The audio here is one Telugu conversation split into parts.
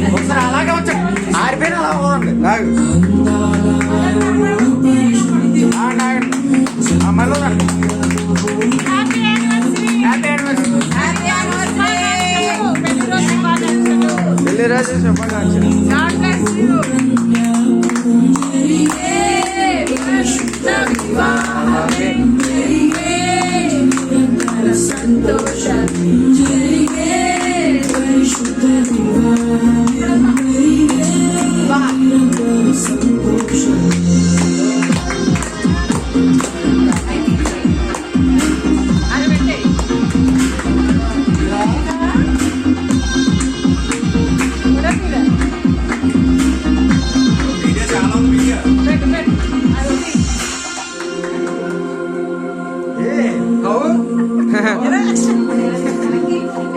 ఒకసారి అలాగే వచ్చా ఆరిపోయిన అలా పోదండి మళ్ళీ పెళ్లి రోజు సంతోషం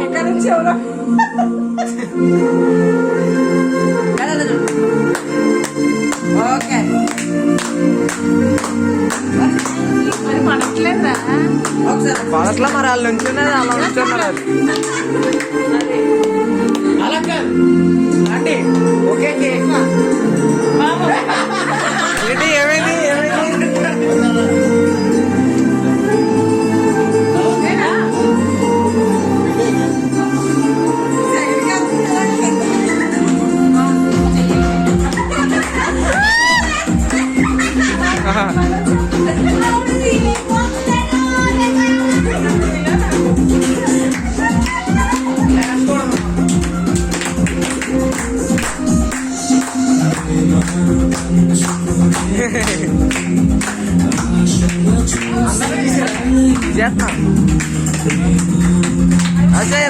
ఎక్కడ నుంచి ఎవరో ఓకే మరి పడట్లేదా ఒకసారి పడట్లా మరి వాళ్ళు నుంచున్నది అలా నుంచున్నారు అలా కాదు అంటే ఓకే ఏంటి ఏమైంది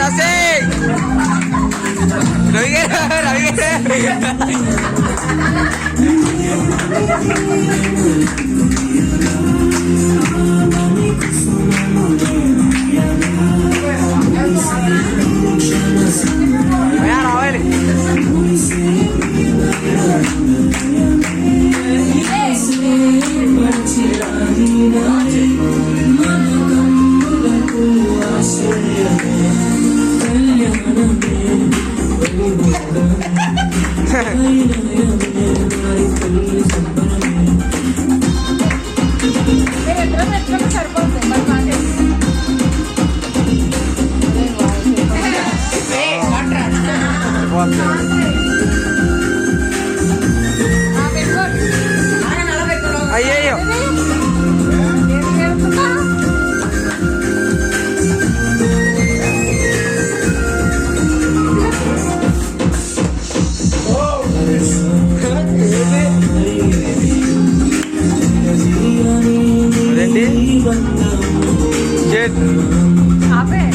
రాసే రవి రావాలి అయ్యయ్యో అదేంటి